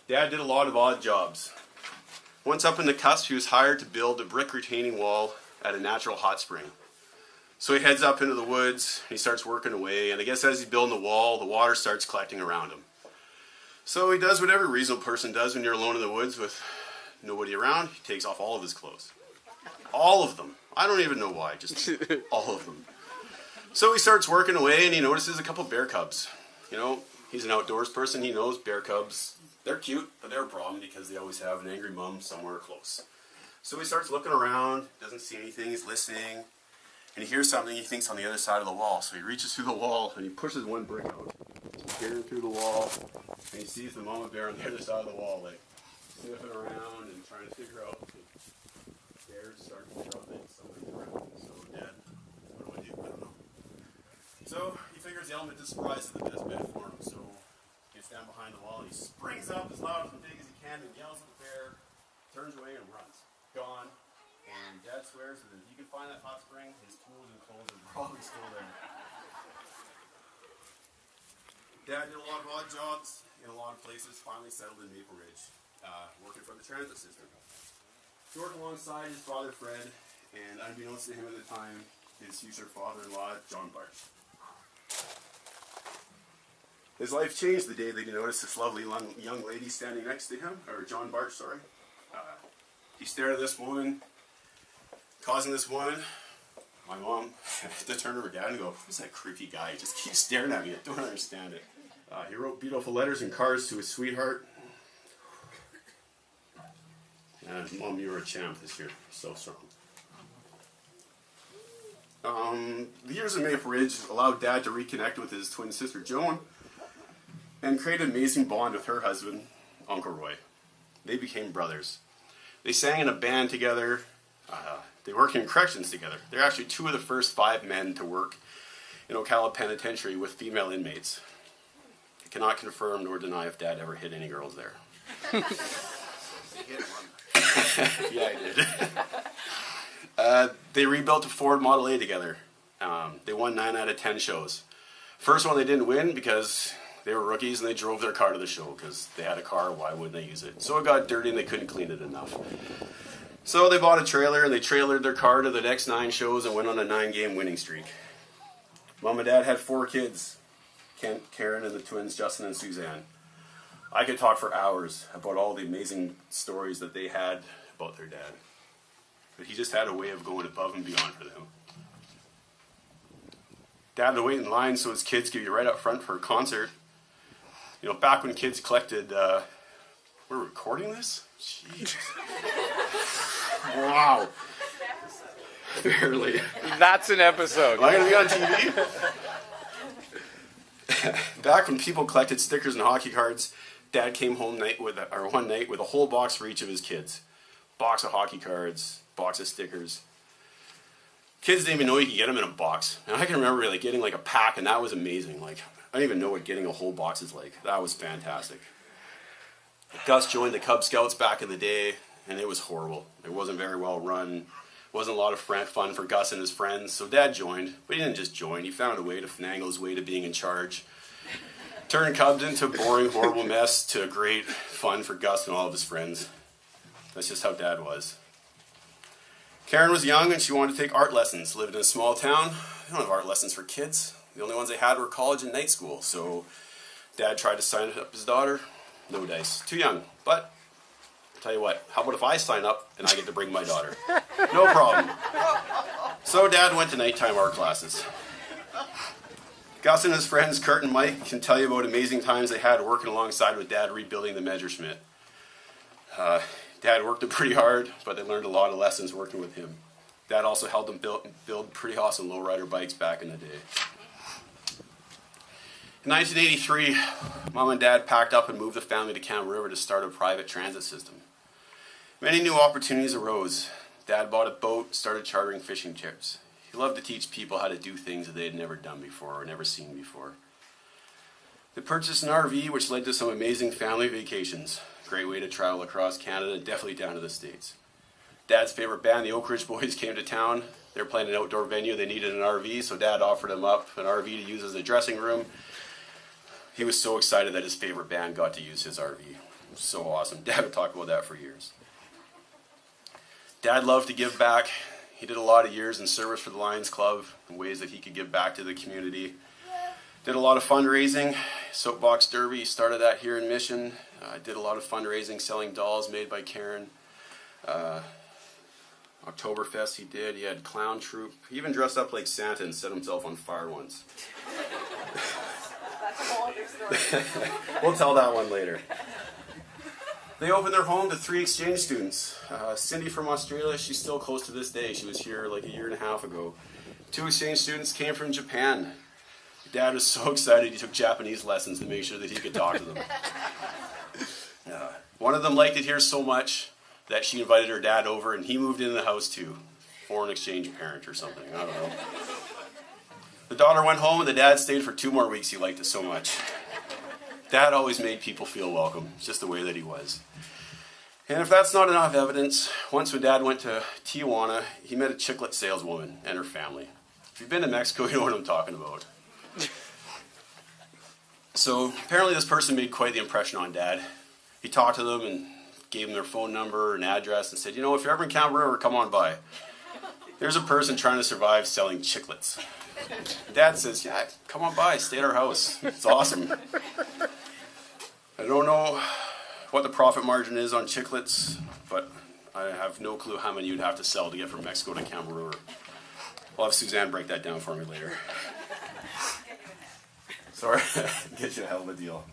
Dad did a lot of odd jobs. Once up in the cusp, he was hired to build a brick retaining wall at a natural hot spring. So he heads up into the woods, and he starts working away, and I guess as he's building the wall, the water starts collecting around him. So he does what every reasonable person does when you're alone in the woods with nobody around. He takes off all of his clothes. All of them. I don't even know why, just all of them. So he starts working away, and he notices a couple bear cubs. You know, he's an outdoors person. He knows bear cubs, they're cute, but they're a problem because they always have an angry mom somewhere close. So he starts looking around, doesn't see anything, he's listening, and he hears something he thinks on the other side of the wall. So he reaches through the wall, and he pushes one brick out. He's peering through the wall, and he sees the mama bear on the other side of the wall, like, sniffing around and trying to figure out if bears start to figure out that something's around. So, Dad, what do I do? I don't know. So he figures the element of surprise is the best bet for him. So he gets down behind the wall and he springs up as loud and big as he can and yells at the bear, turns away and runs. Gone. And Dad swears that if he can find that hot spring, his tools and clothes are probably still there. Dad did a lot of odd jobs in a lot of places, finally settled in Maple Ridge, working for the transit system. He worked alongside his father Fred, and unbeknownst to him at the time, his future father-in-law, John Barch. His life changed the day that he noticed this lovely young lady standing next to him, or John Barch, sorry. He stared at this woman, causing this woman, my mom, to turn to her dad and go, "Who's that creepy guy? He just keeps staring at me. I don't understand it." He wrote beautiful letters and cards to his sweetheart. And Mom, you were a champ this year. So strong. The years in Maple Ridge allowed Dad to reconnect with his twin sister Joan and create an amazing bond with her husband, Uncle Roy. They became brothers. They sang in a band together. They worked in corrections together. They're actually two of the first 5 men to work in Ocala Penitentiary with female inmates. I cannot confirm nor deny if Dad ever hit any girls there. He hit one. Yeah, I did. They rebuilt a Ford Model A together. They won 9 out of 10 shows. First one they didn't win because they were rookies and they drove their car to the show because they had a car, why wouldn't they use it? So it got dirty and they couldn't clean it enough. So they bought a trailer and they trailered their car to the next 9 shows and went on a 9-game winning streak. Mom and Dad had 4 kids, Kent, Karen, and the twins, Justin and Suzanne. I could talk for hours about all the amazing stories that they had about their dad. But he just had a way of going above and beyond for them. Dad had to wait in line so his kids could be right up front for a concert. You know, back when kids collected, we're recording this? Jeez. Wow. Barely. That's an episode. Am I going to be on TV? Back when people collected stickers and hockey cards, Dad came home one night with a whole box for each of his kids. Box of hockey cards, box of stickers. Kids didn't even know you could get them in a box. And I can remember like getting like a pack, and that was amazing. Like, I don't even know what getting a whole box is like. That was fantastic. Gus joined the Cub Scouts back in the day, and it was horrible. It wasn't very well run. Wasn't a lot of fun for Gus and his friends, so Dad joined. But he didn't just join. He found a way to finagle his way to being in charge. Turned Cubs into a boring, horrible mess to great fun for Gus and all of his friends. That's just how Dad was. Karen was young and she wanted to take art lessons. Lived in a small town. They don't have art lessons for kids. The only ones they had were college and night school. So Dad tried to sign up his daughter. No dice. Too young. But I'll tell you what, how about if I sign up and I get to bring my daughter? No problem. So Dad went to nighttime art classes. Gus and his friends, Kurt and Mike, can tell you about amazing times they had working alongside with Dad rebuilding the Messerschmitt. Dad worked it pretty hard, but they learned a lot of lessons working with him. Dad also helped them build pretty awesome lowrider bikes back in the day. In 1983, Mom and Dad packed up and moved the family to Cam River to start a private transit system. Many new opportunities arose. Dad bought a boat, started chartering fishing trips. He loved to teach people how to do things that they had never done before or never seen before. They purchased an RV, which led to some amazing family vacations. Great way to travel across Canada and definitely down to the States. Dad's favorite band, the Oak Ridge Boys, came to town. They were playing an outdoor venue. They needed an RV, so Dad offered them up an RV to use as a dressing room. He was so excited that his favorite band got to use his RV. So awesome. Dad would talk about that for years. Dad loved to give back. He did a lot of years in service for the Lions Club in ways that he could give back to the community. Did a lot of fundraising. Soapbox Derby, started that here in Mission. Did a lot of fundraising, selling dolls made by Karen. Oktoberfest he did. He had clown troupe. He even dressed up like Santa and set himself on fire once. That's a whole other story. We'll tell that one later. They opened their home to 3 exchange students. Cindy from Australia, she's still close to this day. She was here like a year and a half ago. 2 exchange students came from Japan. Dad was so excited he took Japanese lessons to make sure that he could talk to them. One of them liked it here so much that she invited her dad over and he moved into the house too. Foreign exchange parent or something, I don't know. The daughter went home and the dad stayed for 2 more weeks. He liked it so much. Dad always made people feel welcome, just the way that he was. And if that's not enough evidence, once when Dad went to Tijuana, he met a chiclet saleswoman and her family. If you've been to Mexico, you know what I'm talking about. So apparently this person made quite the impression on Dad. He talked to them and gave them their phone number and address and said, you know, if you're ever in Camp River, come on by. There's a person trying to survive selling chiclets. Dad says, yeah, come on by, stay at our house. It's awesome. I don't know what the profit margin is on chiclets, but I have no clue how many you'd have to sell to get from Mexico to Camp River. I'll have Suzanne break that down for me later. Sorry, get you a hell of a deal.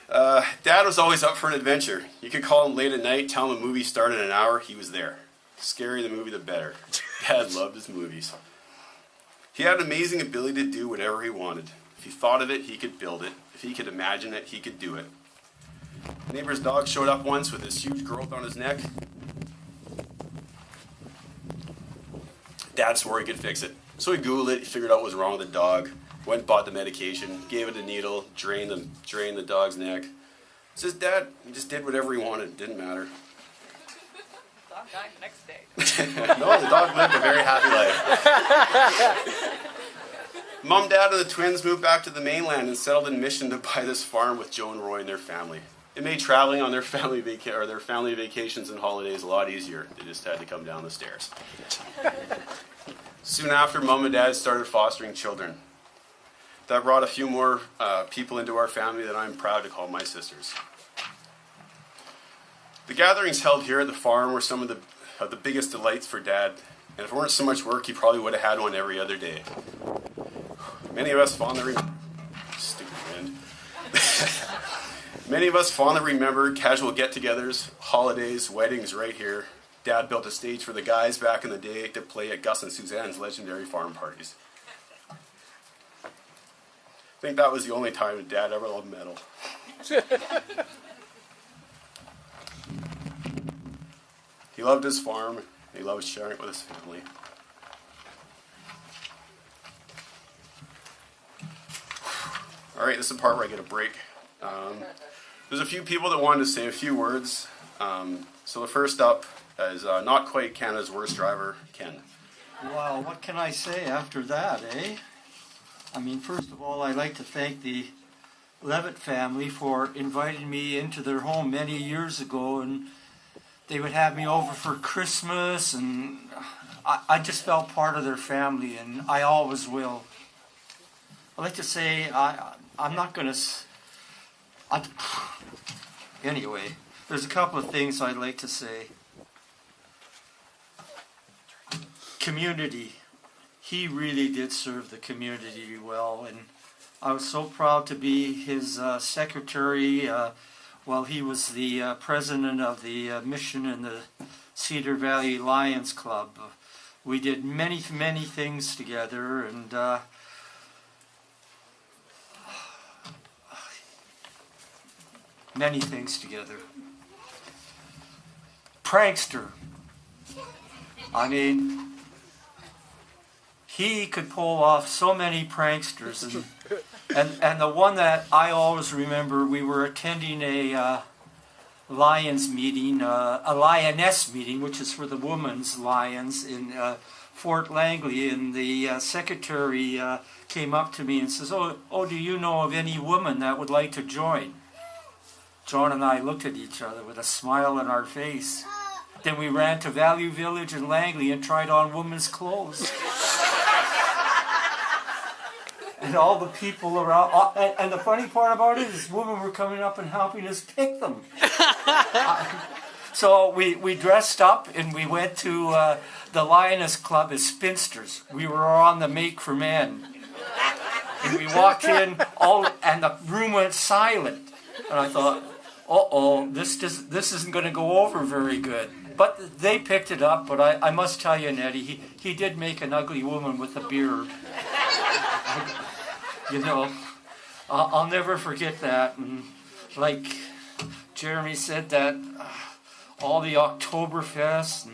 Dad was always up for an adventure. You could call him late at night, tell him a movie started in an hour, he was there. Scary the movie, the better. Dad loved his movies. He had an amazing ability to do whatever he wanted. If he thought of it, he could build it. If he could imagine it, he could do it. The neighbor's dog showed up once with this huge growth on his neck. Dad swore he could fix it. So he Googled it, he figured out what was wrong with the dog, went and bought the medication, gave it a needle, drained the dog's neck. Says, Dad, he just did whatever he wanted. It didn't matter. The dog died the next day. No, the dog lived a very happy life. Mom, Dad, and the twins moved back to the mainland and settled in Mission to buy this farm with Joe and Roy and their family. It made traveling on their family vacations and holidays a lot easier. They just had to come down the stairs. Soon after, Mom and Dad started fostering children. That brought a few more people into our family that I'm proud to call my sisters. The gatherings held here at the farm were some of the biggest delights for Dad, and if it weren't so much work, he probably would have had one every other day. Many of us fondly remember casual get-togethers, holidays, weddings right here. Dad built a stage for the guys back in the day to play at Gus and Suzanne's legendary farm parties. I think that was the only time that Dad ever loved metal. He loved his farm. He loved sharing it with his family. All right, this is the part where I get a break. There's a few people that wanted to say a few words. So the first up is not quite Canada's worst driver, Ken. Well, what can I say after that, eh? I mean, first of all, I'd like to thank the Levitt family for inviting me into their home many years ago, and they would have me over for Christmas, and I just felt part of their family, and I always will. I'd like to say I'm not going to... Anyway, there's a couple of things I'd like to say. Community. He really did serve the community well, and I was so proud to be his secretary while he was the president of the Mission and the Cedar Valley Lions Club. We did many, many things together, and many things together. Prankster. I mean, he could pull off so many pranksters, and the one that I always remember, we were attending a Lions meeting, a Lioness meeting, which is for the women's Lions in Fort Langley, and the secretary came up to me and says, oh, do you know of any woman that would like to join? John and I looked at each other with a smile on our face. Then we ran to Value Village in Langley and tried on women's clothes. And all the people around, and the funny part about it is women were coming up and helping us pick them. So we dressed up and we went to the Lioness Club as spinsters. We were on the Make for Men. And we walked in, and the room went silent. And I thought, uh-oh, this isn't going to go over very good. But they picked it up, but I must tell you, Nettie, he did make an ugly woman with a beard. You know, I'll never forget that. And like Jeremy said, that all the Oktoberfest,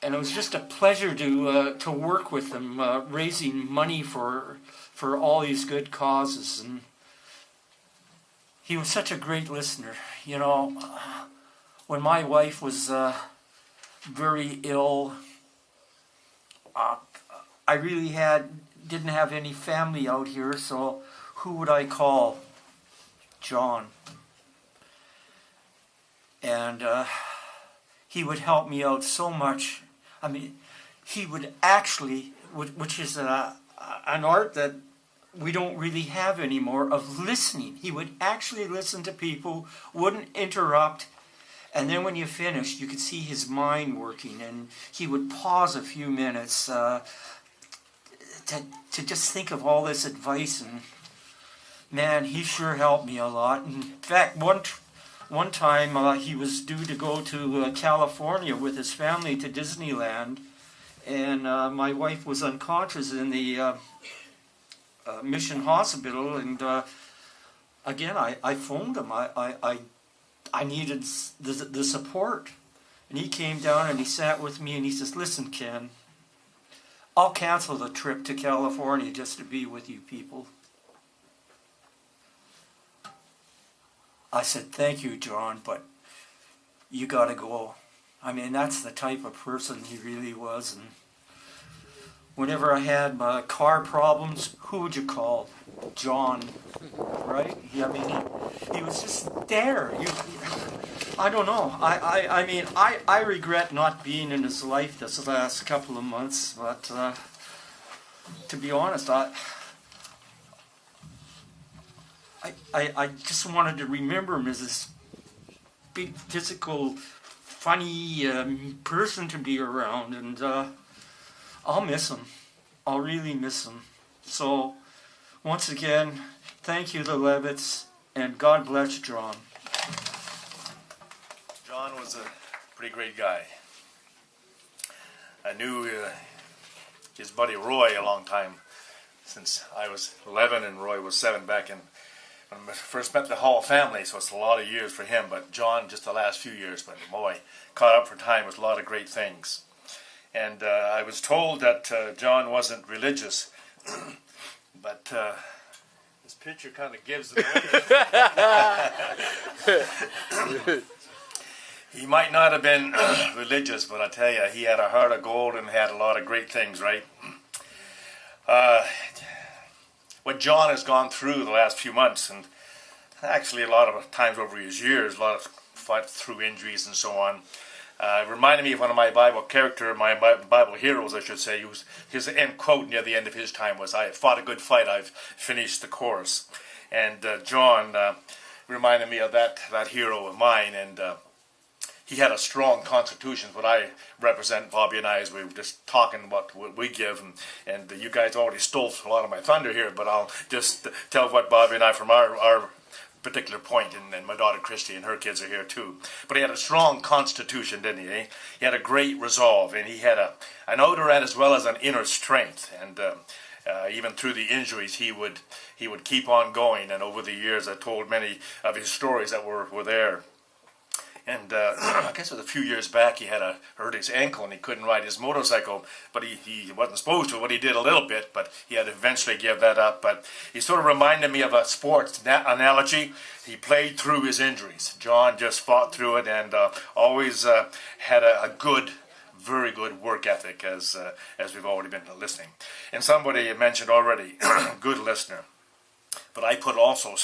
and it was just a pleasure to work with them, raising money for all these good causes. And he was such a great listener. You know, when my wife was very ill, I really didn't have any family out here, so who would I call? John. And he would help me out so much. I mean, he would actually, which is an art that we don't really have anymore, of listening. He would actually listen to people, wouldn't interrupt, and then when you finished, you could see his mind working, and he would pause a few minutes to just think of all this advice. And man, he sure helped me a lot. In fact, one time he was due to go to California with his family to Disneyland, and my wife was unconscious in the Mission Hospital, and again I phoned him. I needed the support, and he came down and he sat with me and he says, "Listen, Ken, I'll cancel the trip to California just to be with you people." I said, "Thank you, John, but you got to go." I mean, that's the type of person he really was. And whenever I had my car problems, who would you call? John, right? I mean, he was just there. I don't know. I mean, I regret not being in his life this last couple of months, but to be honest, I just wanted to remember him as this big, physical, funny person to be around, and I'll miss him. I'll really miss him. So, once again, thank you, the Levitts, and God bless John. John was a pretty great guy. I knew his buddy Roy a long time, since I was 11 and Roy was 7 back in when I first met the Hall family, so it's a lot of years for him, but John just the last few years, but boy, caught up for time with a lot of great things. And I was told that John wasn't religious, but this picture kind of gives it away. He might not have been religious, but I tell you, he had a heart of gold and had a lot of great things, right? What John has gone through the last few months, and actually a lot of times over his years, a lot of fight through injuries and so on, reminded me of one of my Bible Bible heroes, I should say. His end quote near the end of his time was, "I fought a good fight, I've finished the course." And John reminded me of that hero of mine, and he had a strong constitution. What I represent, Bobby and I, as we were just talking about what we give, and you guys already stole a lot of my thunder here, but I'll just tell what Bobby and I from our particular point, and my daughter Christy and her kids are here too. But he had a strong constitution, didn't he? He had a great resolve, and he had an outer as well as an inner strength, and even through the injuries, he would keep on going. And over the years, I told many of his stories that were there. And I guess it was a few years back, he had hurt his ankle and he couldn't ride his motorcycle, but he wasn't supposed to, but he did a little bit, but he had to eventually give that up. But he sort of reminded me of a sports analogy. He played through his injuries. John just fought through it, and always had a good, very good work ethic, as we've already been listening. And somebody mentioned already, good listener. but I put also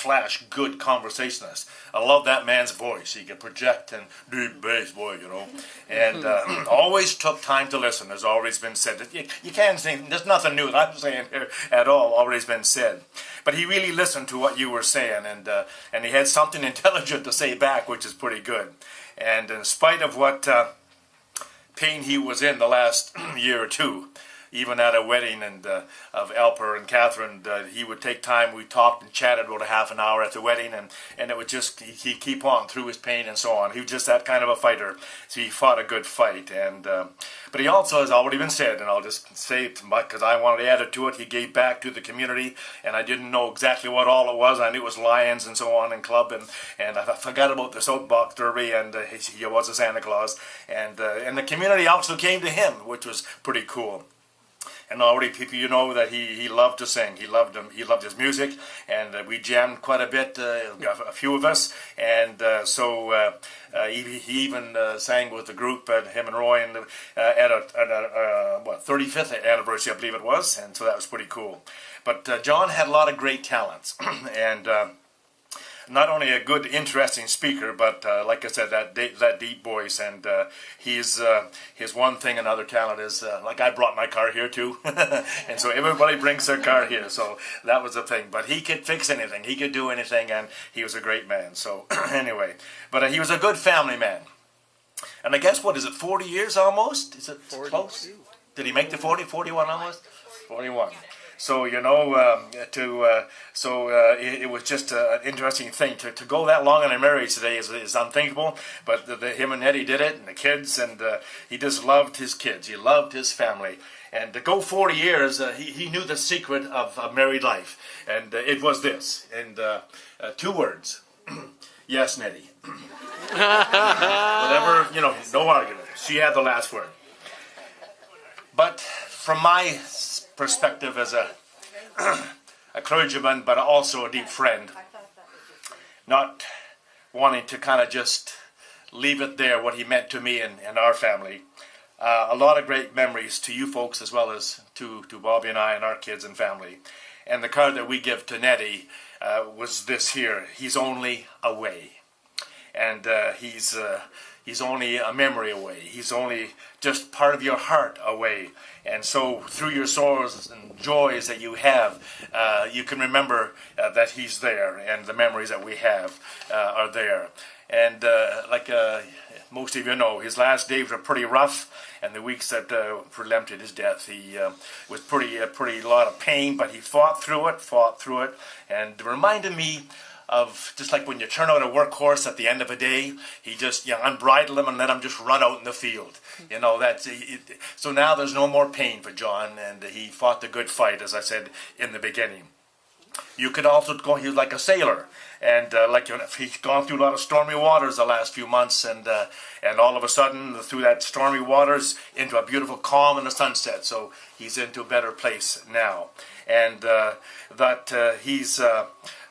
/ good conversationalist. I love that man's voice. He could project and deep bass, boy, you know. And always took time to listen, has always been said. You can't say, there's nothing new that I'm saying here at all, always been said. But he really listened to what you were saying, and he had something intelligent to say back, which is pretty good. And in spite of what pain he was in the last year or two, even at a wedding of Alper and Catherine, he would take time. We talked and chatted about a half an hour at the wedding, and it would just, he'd keep on through his pain and so on. He was just that kind of a fighter, so he fought a good fight. But he also, has already been said, and I'll just say it because I wanted to add it to it, he gave back to the community, and I didn't know exactly what all it was. I knew it was Lions and so on and club, and I forgot about the Soapbox Derby, and he was a Santa Claus. And the community also came to him, which was pretty cool. And already people, you know that he loved to sing. He loved his music, and we jammed quite a bit, a few of us. And so he even sang with the group, him and Roy, at a 35th anniversary, I believe it was. And so that was pretty cool. But John had a lot of great talents, and not only a good, interesting speaker, but like I said, that deep voice, and his one thing, another talent is, like I brought my car here too, and so everybody brings their car here, so that was the thing. But he could fix anything, he could do anything, and he was a great man. So anyway, but he was a good family man. And I guess, what is it, 40 years almost? Is it 42. Close? Did he make the 40, 41 almost? 41. So, you know, it was just an interesting thing. To go that long in a marriage today is unthinkable, but him and Eddie did it, and the kids, and he just loved his kids. He loved his family. And to go 40 years, he knew the secret of a married life, and it was this, and 2 words. Yes, Nettie. Whatever, you know, no argument. She had the last word. But from my perspective as a clergyman, but also a deep friend, not wanting to kind of just leave it there, what he meant to me and our family. A lot of great memories to you folks, as well as to Bobby and I and our kids and family. And the card that we give to Nettie was this here: he's only away. And he's only a memory away. He's only just part of your heart away. And so through your sorrows and joys that you have, you can remember that he's there, and the memories that we have are there. And like most of you know, his last days were pretty rough, and the weeks that preempted his death, he was pretty lot of pain, but he fought through it, and reminded me of just like when you turn out a workhorse at the end of a day, he just, unbridle him and let him just run out in the field. You know, that's it. So now there's no more pain for John, and he fought the good fight, as I said in the beginning. You could also go, he was like a sailor, and he's gone through a lot of stormy waters the last few months, and all of a sudden, through that stormy waters, into a beautiful calm in the sunset. So he's into a better place now. And he's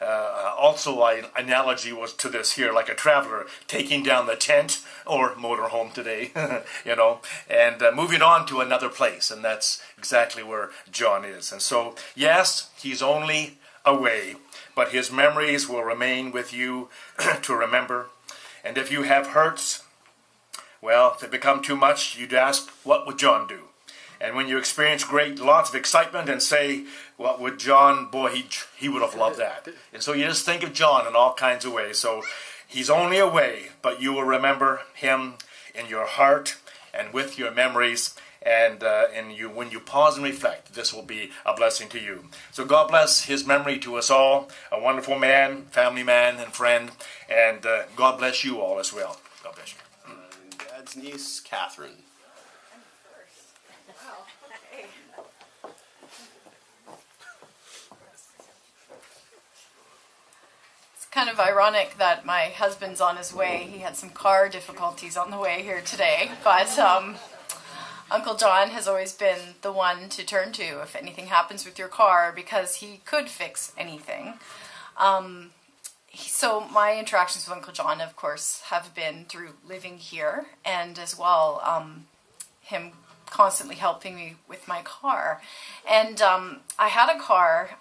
also, an analogy was to this here, like a traveler taking down the tent or motorhome today, you know, and moving on to another place. And that's exactly where John is. And so, yes, he's only away, but his memories will remain with you to remember. And if you have hurts, well, if they become too much, you'd ask, what would John do? And when you experience lots of excitement and say, what would John, boy, he would have loved that. And so you just think of John in all kinds of ways. So he's only away, but you will remember him in your heart and with your memories. And when you pause and reflect, this will be a blessing to you. So God bless his memory to us all. A wonderful man, family man, and friend. And God bless you all as well. God bless you. Dad's niece, Catherine. Kind of ironic that my husband's on his way. He had some car difficulties on the way here today, but Uncle John has always been the one to turn to if anything happens with your car, because he could fix anything. So my interactions with Uncle John, of course, have been through living here, and as well him constantly helping me with my car. And I had a car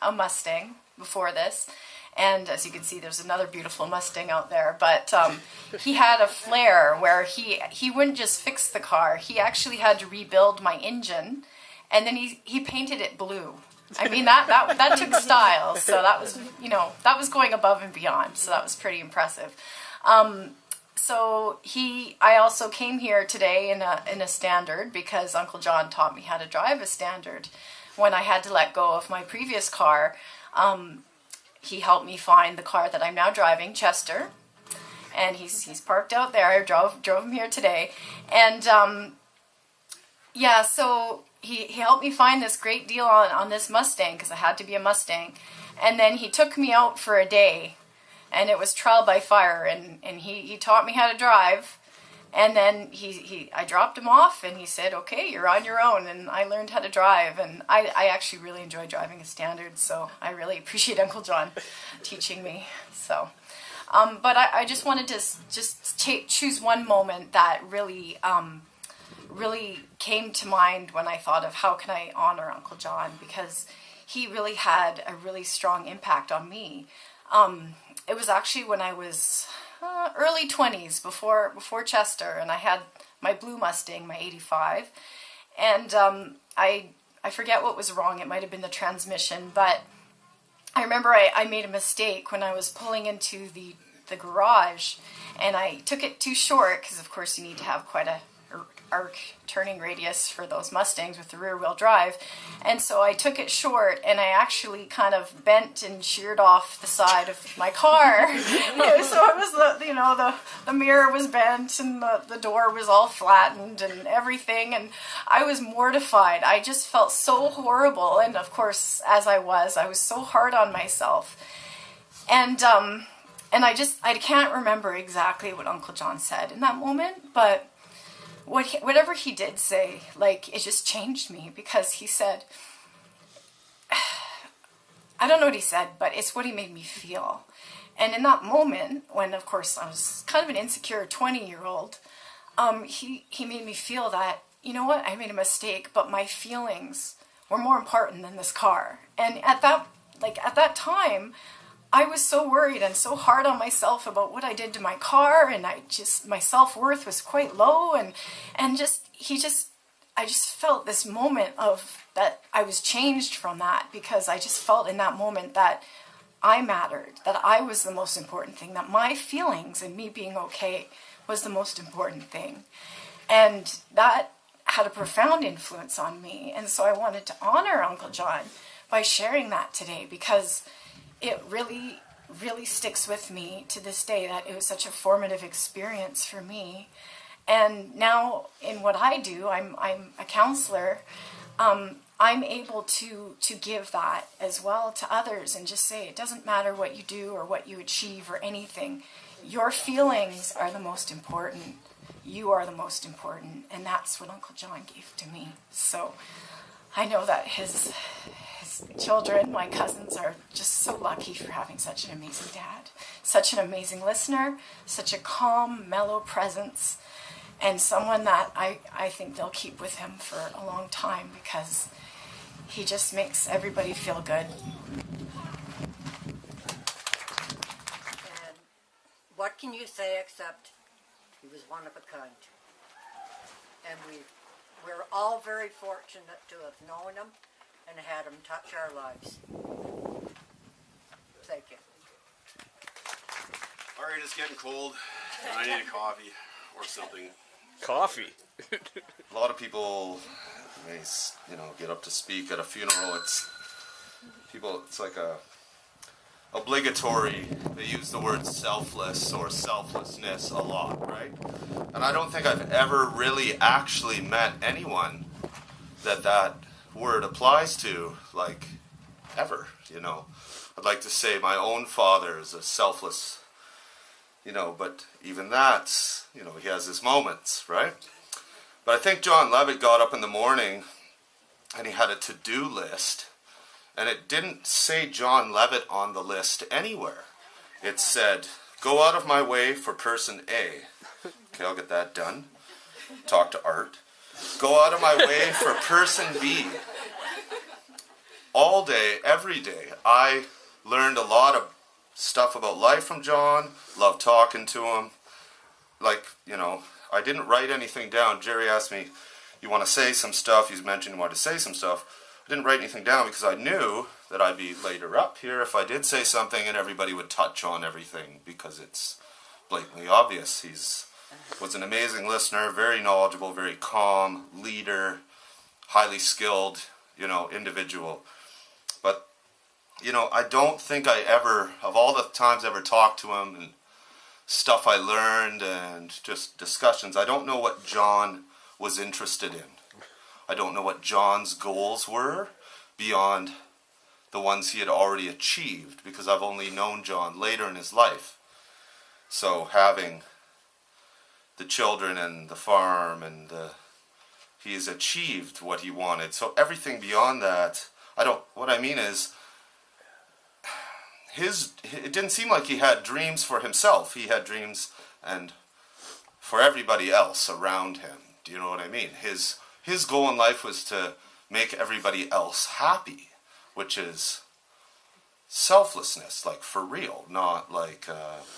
a Mustang before this. And as you can see, there's another beautiful Mustang out there. But he had a flair where he wouldn't just fix the car. He actually had to rebuild my engine. And then he painted it blue. I mean, that took style. So that was, that was going above and beyond. So that was pretty impressive. I also came here today in a Standard because Uncle John taught me how to drive a Standard when I had to let go of my previous car. He helped me find the car that I'm now driving, Chester, and he's parked out there. I drove him here today, and so he helped me find this great deal on this Mustang because it had to be a Mustang, and then he took me out for a day. And it was trial by fire, and he taught me how to drive, and then I dropped him off, and he said, okay, you're on your own, and I learned how to drive, and I actually really enjoy driving a Standard, so I really appreciate Uncle John teaching me, so. But I just wanted to choose one moment that really came to mind when I thought of how can I honor Uncle John, because he really had a really strong impact on me. It was actually when I was early 20s, before Chester, and I had my blue Mustang, my 85, and I forget what was wrong. It might have been the transmission, but I remember I made a mistake when I was pulling into the garage, and I took it too short, because of course you need to have quite a arc turning radius for those Mustangs with the rear wheel drive, and so I took it short, and I actually kind of bent and sheared off the side of my car. So it was the mirror was bent, and the door was all flattened and everything, and I was mortified. I just felt so horrible, and of course, as I was so hard on myself, and I can't remember exactly what Uncle John said in that moment, but whatever he did say, it just changed me, because he said, I don't know what he said, but it's what he made me feel. And in that moment, when of course I was kind of an insecure 20-year-old, he made me feel that, you know what, I made a mistake, but my feelings were more important than this car. And at that time, I was so worried and so hard on myself about what I did to my car, and my self-worth was quite low, and I just felt this moment of that I was changed from that, because I just felt in that moment that I mattered, that I was the most important thing, that my feelings and me being okay was the most important thing. And that had a profound influence on me, and so I wanted to honor Uncle John by sharing that today, because it really, really sticks with me to this day, that it was such a formative experience for me. And now in what I do, I'm a counselor, I'm able to give that as well to others, and just say it doesn't matter what you do or what you achieve or anything. Your feelings are the most important. You are the most important, and that's what Uncle John gave to me. So I know that his children, my cousins, are just so lucky for having such an amazing dad, such an amazing listener, such a calm, mellow presence, and someone that I think they'll keep with him for a long time, because he just makes everybody feel good. And what can you say except he was one of a kind? And we're all very fortunate to have known him and had him touch our lives. Thank you. All right, it's getting cold, and I need a coffee or something. Coffee? A lot of people may, get up to speak at a funeral. It's like a obligatory. They use the word selfless or selflessness a lot, right? And I don't think I've ever really actually met anyone that word applies to, ever, I'd like to say my own father is a selfless, but even that's, he has his moments, right? But I think John Levitt got up in the morning and he had a to-do list, and it didn't say John Levitt on the list anywhere. It said, go out of my way for person A. Okay, I'll get that done. Talk to Art. Go out of my way for person B. All all day, every day. I learned a lot of stuff about life from John, loved talking to him. Like, you know, I didn't write anything down. Jerry asked me, you want to say some stuff? He's mentioned he wanted to say some stuff. I didn't write anything down because I knew that I'd be later up here if I did say something and everybody would touch on everything because it's blatantly obvious. Was an amazing listener, very knowledgeable, very calm, leader, highly skilled, you know, individual. But, you know, I don't think I ever, of all the times I ever talked to him and stuff I learned and just discussions, I don't know what John was interested in. I don't know what John's goals were beyond the ones he had already achieved, because I've only known John later in his life. So having the children and the farm and he has achieved what he wanted. So everything beyond that, what I mean is, it didn't seem like he had dreams for himself. He had dreams and for everybody else around him. Do you know what I mean? His goal in life was to make everybody else happy, which is selflessness, like for real, not like,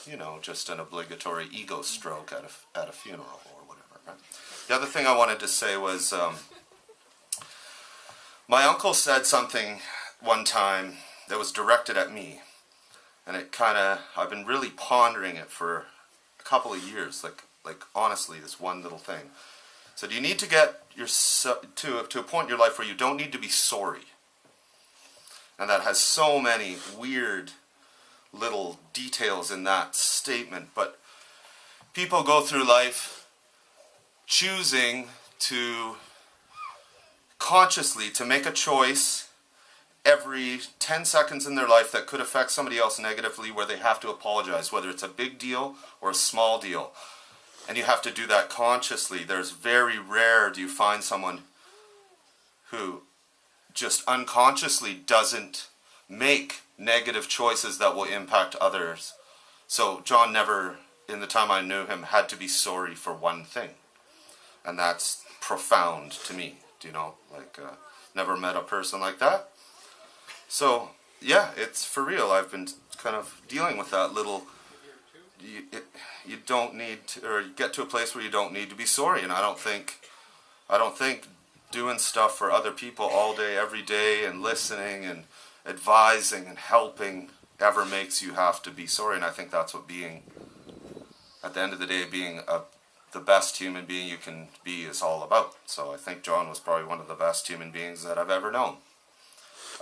you know, just an obligatory ego stroke at a funeral or whatever. Right? The other thing I wanted to say was, my uncle said something one time that was directed at me, and it kind of, I've been really pondering it for a couple of years, like honestly, this one little thing. So you need to get to a point in your life where you don't need to be sorry. And that has so many weird little details in that statement. But people go through life choosing to consciously to make a choice every 10 seconds in their life that could affect somebody else negatively, where they have to apologize, whether it's a big deal or a small deal. And you have to do that consciously. There's very rare do you find someone who just unconsciously doesn't make negative choices that will impact others. So John never, in the time I knew him, had to be sorry for one thing. And that's profound to me, do you know? Like, never met a person like that. So, yeah, it's for real. I've been kind of dealing with that little... You don't need to, or you get to a place where you don't need to be sorry. And I don't think doing stuff for other people all day, every day, and listening and advising and helping ever makes you have to be sorry. And I think that's what being, at the end of the day, being the best human being you can be is all about. So I think John was probably one of the best human beings that I've ever known.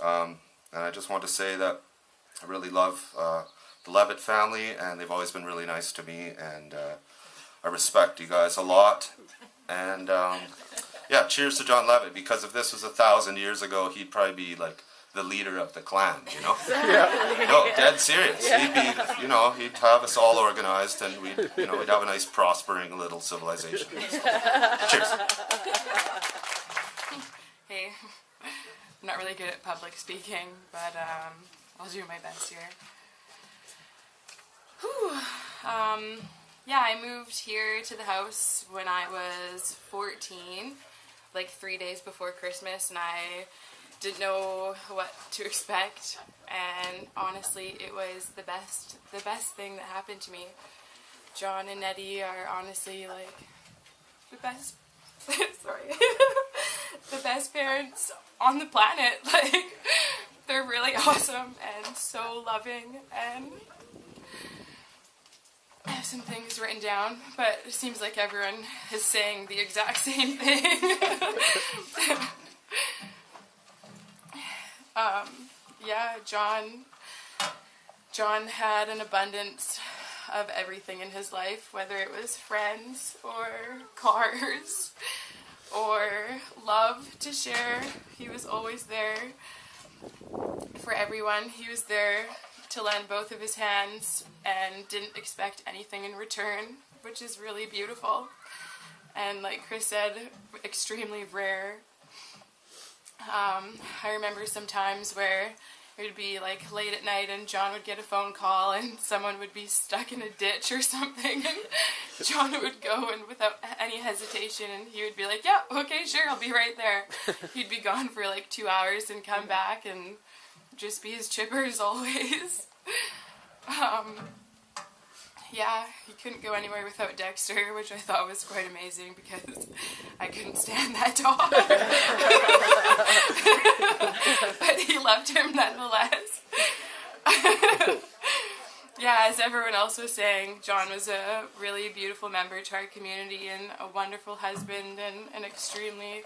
And I just want to say that I really love the Levitt family, and they've always been really nice to me, and I respect you guys a lot. And yeah, cheers to John Levitt, because if this was 1,000 years ago, he'd probably be like the leader of the clan, you know? Yeah. No, dead serious. Yeah. He'd be, you know, he'd have us all organized, and we'd have a nice prospering little civilization. So, cheers. Hey, I'm not really good at public speaking, but I'll do my best here. Yeah, I moved here to the house when I was 14, like 3 days before Christmas, and I didn't know what to expect, and honestly, it was the best thing that happened to me. John and Nettie are honestly like the best, sorry, the best parents on the planet. Like, they're really awesome and so loving, and I have some things written down, but it seems like everyone is saying the exact same thing. Yeah, John had an abundance of everything in his life, whether it was friends or cars or love to share. He was always there for everyone. He was there to lend both of his hands and didn't expect anything in return, which is really beautiful. And like Chris said, extremely rare. I remember some times where it would be like late at night and John would get a phone call and someone would be stuck in a ditch or something, and John would go, and without any hesitation, and he would be like, yeah, okay, sure, I'll be right there. He'd be gone for like 2 hours and come back and just be as chipper as always. Yeah, he couldn't go anywhere without Dexter, which I thought was quite amazing because I couldn't stand that dog. But he loved him nonetheless. Yeah, as everyone else was saying, John was a really beautiful member to our community and a wonderful husband and an extremely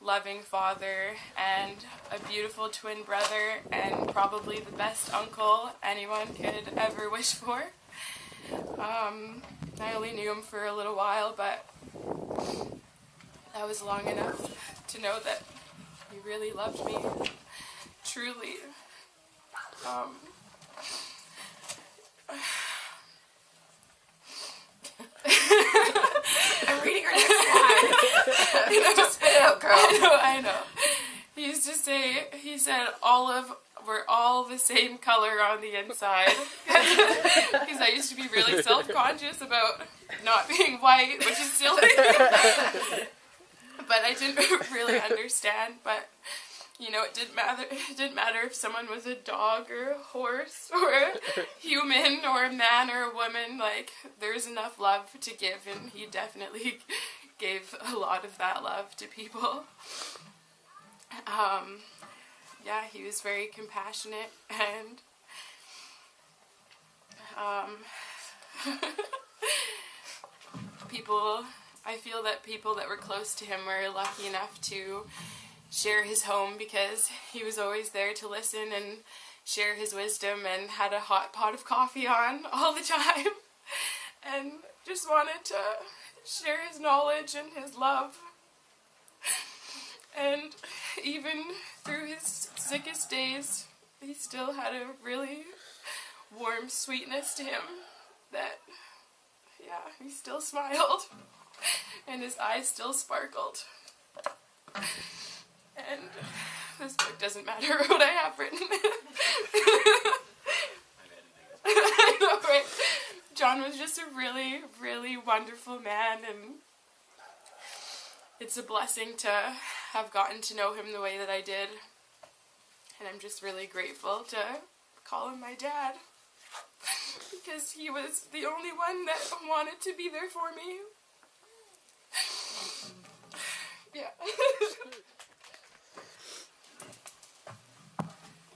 loving father and a beautiful twin brother and probably the best uncle anyone could ever wish for. I only knew him for a little while, but that was long enough to know that he really loved me, truly. I'm reading her next line. Just spit it out, girl. I know. He used to say, he said, we're all the same color on the inside. Because I used to be really self-conscious about not being white, which is silly. But I didn't really understand. But, you know, it didn't matter. It didn't matter if someone was a dog or a horse or a human or a man or a woman. Like, there's enough love to give, and he definitely gave a lot of that love to people. Yeah, he was very compassionate, and I feel that people that were close to him were lucky enough to share his home because he was always there to listen and share his wisdom and had a hot pot of coffee on all the time and just wanted to share his knowledge and his love. And even through his sickest days, he still had a really warm sweetness to him that, yeah, he still smiled and his eyes still sparkled. And this book doesn't matter what I have written. I know, right? John was just a really, really wonderful man, and it's a blessing to have gotten to know him the way that I did. And I'm just really grateful to call him my dad. Because he was the only one that wanted to be there for me. Yeah.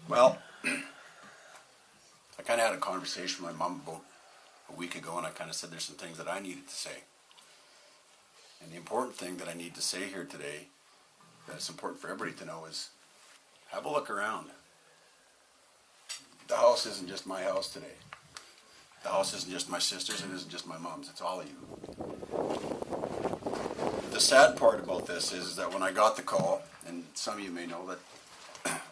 Well, I kind of had a conversation with my mom about a week ago, and I kind of said there's some things that I needed to say. And the important thing that I need to say here today, that's important for everybody to know, is have a look around. The house isn't just my house today. The house isn't just my sister's, it isn't just my mom's, it's all of you. The sad part about this is that when I got the call, and some of you may know that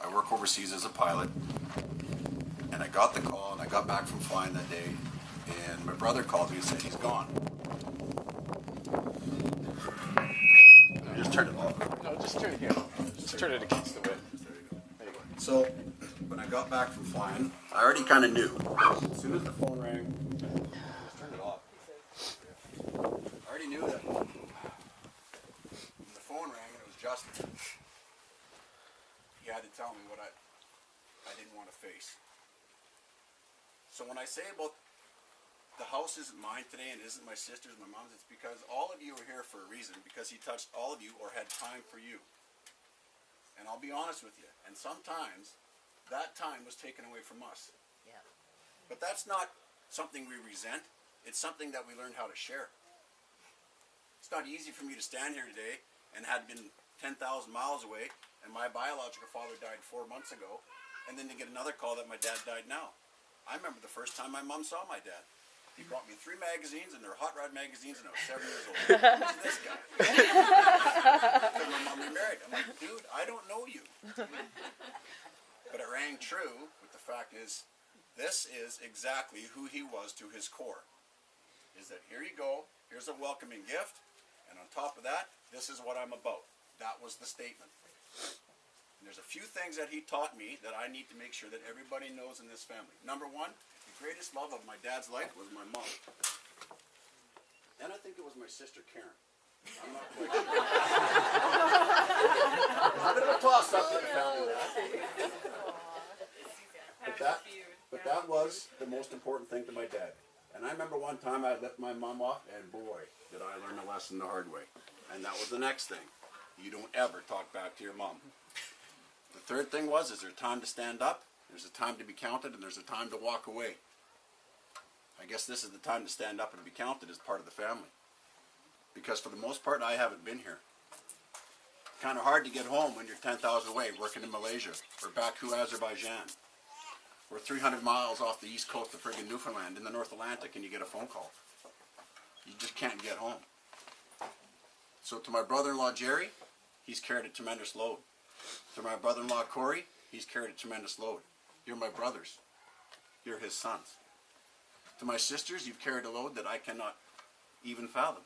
I work overseas as a pilot, and I got the call and I got back from flying that day, and my brother called me and said he's gone. Just turn it off. No, just turn it here. Just turn it against the wind. There you go. So, when I got back from flying, I already kind of knew. As soon as the phone rang, just turn it off. I already knew that when the phone rang and it was Justin, he had to tell me what I didn't want to face. So when I say about the house isn't mine today and it isn't my sister's, my mom's, it's because all of you are here for a reason, because he touched all of you or had time for you. And I'll be honest with you, and sometimes that time was taken away from us. Yeah. But that's not something we resent, it's something that we learned how to share. It's not easy for me to stand here today and had been 10,000 miles away, and my biological father died 4 months ago, and then to get another call that my dad died now. I remember the first time my mom saw my dad. He brought me 3 magazines, and they're hot rod magazines, and I was 7 years old. Who's this guy? Because my mom remarried. I'm like, dude, I don't know you. But it rang true with the fact is, this is exactly who he was to his core. Is that here you go, here's a welcoming gift, and on top of that, this is what I'm about. That was the statement. And there's a few things that he taught me that I need to make sure that everybody knows in this family. Number one, the greatest love of my dad's life was my mom. Then I think it was my sister Karen. I'm not quite sure. A bit of a toss-up that found in that. But that was the most important thing to my dad. And I remember one time I left my mom off, and boy, did I learn a lesson the hard way. And that was the next thing. You don't ever talk back to your mom. The third thing was, is there time to stand up, there's a time to be counted, and there's a time to walk away. I guess this is the time to stand up and to be counted as part of the family. Because for the most part, I haven't been here. Kind of hard to get home when you're 10,000 away, working in Malaysia, or Baku, Azerbaijan, or 300 miles off the east coast of friggin' Newfoundland in the North Atlantic, and you get a phone call. You just can't get home. So to my brother-in-law Jerry, he's carried a tremendous load. To my brother-in-law Corey, he's carried a tremendous load. You're my brothers. You're his sons. To my sisters, you've carried a load that I cannot even fathom.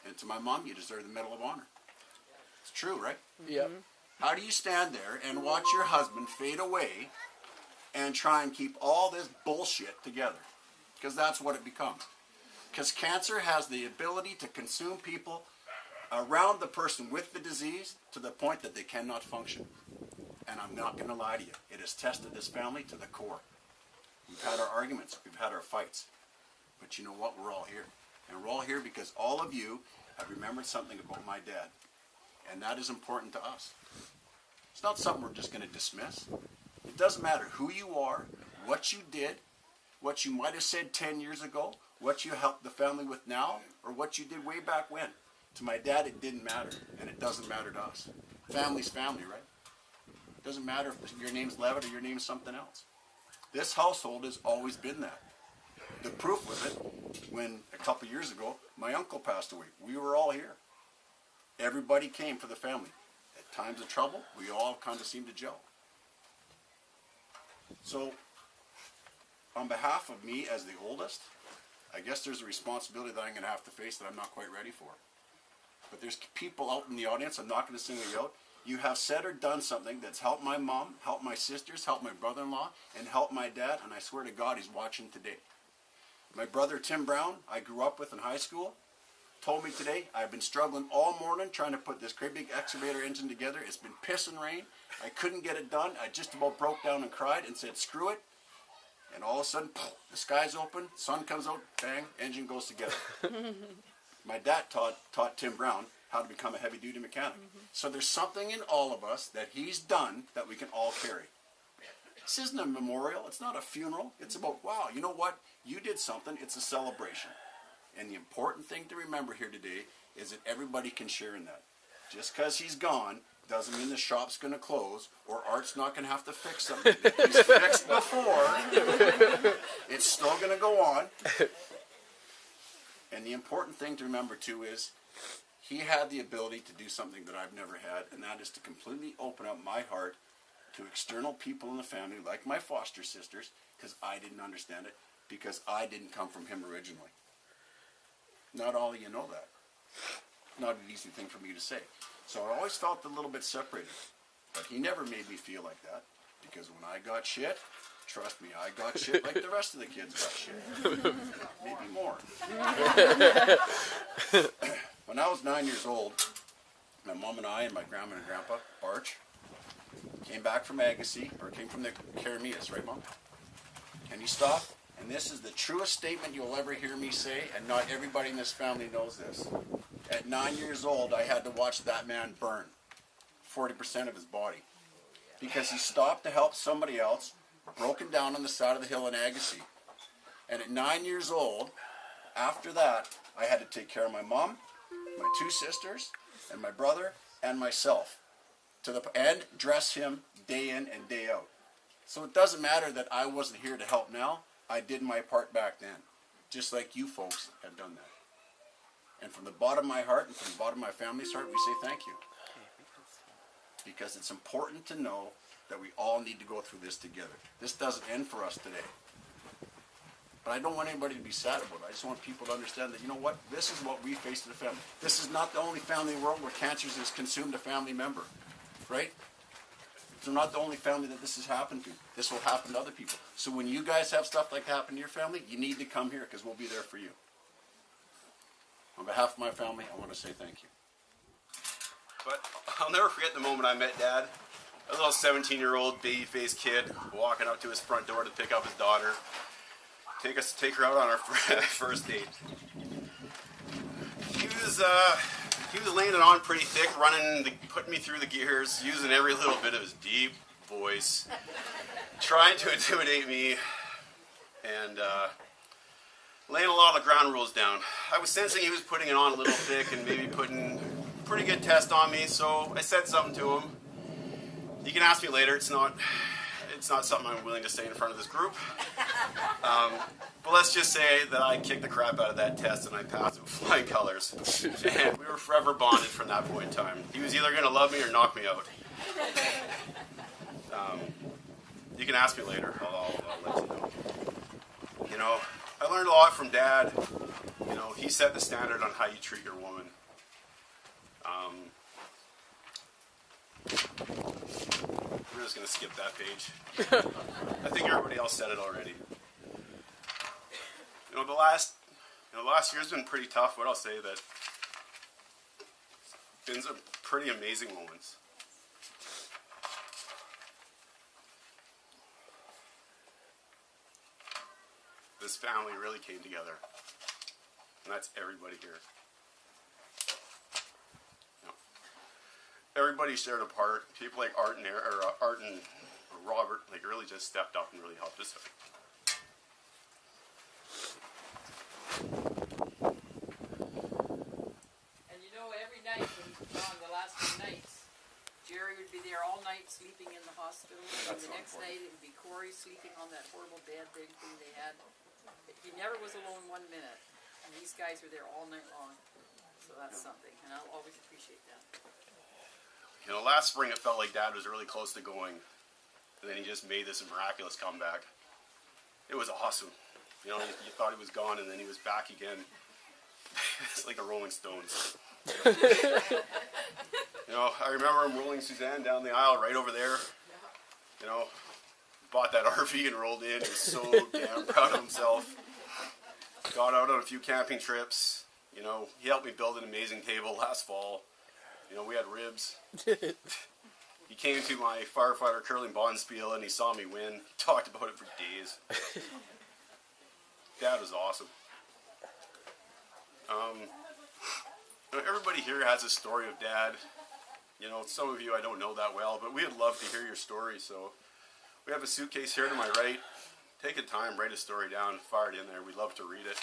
And to my mom, you deserve the Medal of Honor. It's true, right? Yep. How do you stand there and watch your husband fade away and try and keep all this bullshit together? Because that's what it becomes. Because cancer has the ability to consume people around the person with the disease to the point that they cannot function. And I'm not going to lie to you. It has tested this family to the core. We've had our arguments. We've had our fights. But you know what? We're all here. And we're all here because all of you have remembered something about my dad. And that is important to us. It's not something we're just going to dismiss. It doesn't matter who you are, what you did, what you might have said 10 years ago, what you helped the family with now, or what you did way back when. To my dad, it didn't matter, and it doesn't matter to us. Family's family, right? It doesn't matter if your name's Levitt or your name's something else. This household has always been that. The proof was it when a couple years ago my uncle passed away. We were all here. Everybody came for the family. At times of trouble, we all kind of seemed to gel. So, on behalf of me as the oldest, I guess there's a responsibility that I'm going to have to face that I'm not quite ready for. But there's people out in the audience, I'm not going to single you out. You have said or done something that's helped my mom, helped my sisters, helped my brother-in-law, and helped my dad, and I swear to God he's watching today. My brother Tim Brown, I grew up with in high school, told me today, I've been struggling all morning trying to put this great big excavator engine together. It's been piss and rain. I couldn't get it done. I just about broke down and cried and said, screw it. And all of a sudden, the sky's open, sun comes out, bang, engine goes together. My dad taught Tim Brown how to become a heavy-duty mechanic. So there's something in all of us that he's done that we can all carry. This isn't a memorial. It's not a funeral. It's about, wow, you know what? You did something. It's a celebration. And the important thing to remember here today is that everybody can share in that. Just because he's gone doesn't mean the shop's going to close or Art's not going to have to fix something that he's fixed before. It's still going to go on. And the important thing to remember too is he had the ability to do something that I've never had, and that is to completely open up my heart to external people in the family, like my foster sisters, because I didn't understand it, because I didn't come from him originally. Not all of you know that. Not an easy thing for me to say. So I always felt a little bit separated. But he never made me feel like that, because when I got shit, trust me, I got shit like the rest of the kids got shit. Maybe more. When I was 9 years old, my mom and I and my grandma and grandpa, Arch, came back from Agassiz, or came from the Karamias, right, Mom? And he stopped, and this is the truest statement you'll ever hear me say, and not everybody in this family knows this. At 9 years old, I had to watch that man burn 40% of his body. Because he stopped to help somebody else, broken down on the side of the hill in Agassiz. And at 9 years old, after that, I had to take care of my mom, my two sisters, and my brother, and myself. And dress him day in and day out. So it doesn't matter that I wasn't here to help now. I did my part back then. Just like you folks have done that. And from the bottom of my heart and from the bottom of my family's heart, we say thank you. Because it's important to know that we all need to go through this together. This doesn't end for us today. But I don't want anybody to be sad about it. I just want people to understand that, you know what? This is what we face in the family. This is not the only family in the world where cancer has consumed a family member. Right? they're not the only family that this has happened to. This will happen to other people. So when you guys have stuff like that happen to your family, you need to come here because we'll be there for you. On behalf of my family, I want to say thank you. But I'll never forget the moment I met Dad. A little 17-year-old baby-faced kid walking up to his front door to pick up his daughter. Take her out on our first date. He was laying it on pretty thick, putting me through the gears, using every little bit of his deep voice, trying to intimidate me, and laying a lot of the ground rules down. I was sensing he was putting it on a little thick and maybe putting a pretty good test on me, so I said something to him. You can ask me later. It's not something I'm willing to say in front of this group. But let's just say that I kicked the crap out of that test and I passed it with flying colors. And we were forever bonded from that point in time. He was either going to love me or knock me out. You can ask me later. I'll let you know. You know, I learned a lot from Dad. You know, he set the standard on how you treat your woman. We're just going to skip that page. I think everybody else said it already. You know, the last year's been pretty tough, but I'll say that it's been some pretty amazing moments. This family really came together, and that's everybody here. Everybody shared a part. People like Art and Robert really just stepped up and really helped us out. And you know, every night when on the last few nights, Jerry would be there all night sleeping in the hospital, and the next night it would be Corey sleeping on that horrible bed thing they had. He never was alone 1 minute, and these guys were there all night long. So that's something, and I'll always appreciate that. You know, last spring it felt like Dad was really close to going, and then he just made this miraculous comeback. It was awesome. You know, you thought he was gone, and then he was back again. It's like the Rolling Stones. You know, I remember him rolling Suzanne down the aisle right over there. You know, bought that RV and rolled in. He was so damn proud of himself. Got out on a few camping trips. You know, he helped me build an amazing table last fall. You know, we had ribs. He came to my firefighter curling bonspiel and he saw me win. He talked about it for days. Dad was awesome. You know, everybody here has a story of Dad. You know, some of you I don't know that well, but we'd love to hear your story. So we have a suitcase here to my right. Take a time, write a story down, fire it in there. We'd love to read it.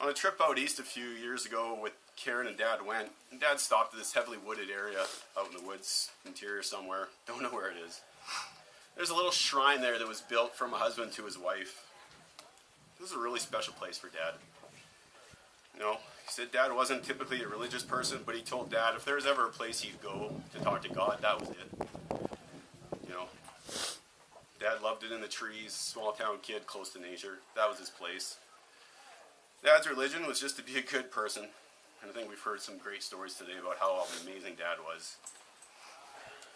On a trip out east a few years ago with Karen and Dad went, and Dad stopped at this heavily wooded area out in the woods interior somewhere. Don't know where it is. There's a little shrine there that was built from a husband to his wife. This is a really special place for Dad. You know, he said Dad wasn't typically a religious person, but he told Dad if there was ever a place he'd go to talk to God, that was it. You know, Dad loved it in the trees, small town kid close to nature. That was his place. Dad's religion was just to be a good person. And I think we've heard some great stories today about how amazing Dad was.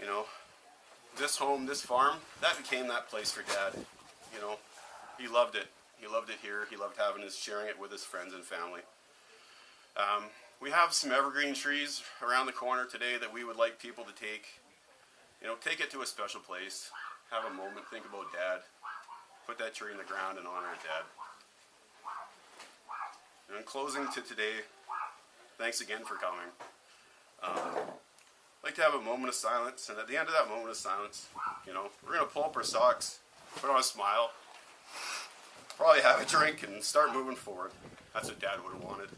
You know, this home, this farm, that became that place for Dad. You know, he loved it. He loved it here. He loved sharing it with his friends and family. We have some evergreen trees around the corner today that we would like people to take. You know, take it to a special place. Have a moment, think about Dad. Put that tree in the ground and honor Dad. And in closing to today, thanks again for coming. I'd like to have a moment of silence, and at the end of that moment of silence, you know, we're going to pull up our socks, put on a smile, probably have a drink, and start moving forward. That's what Dad would have wanted.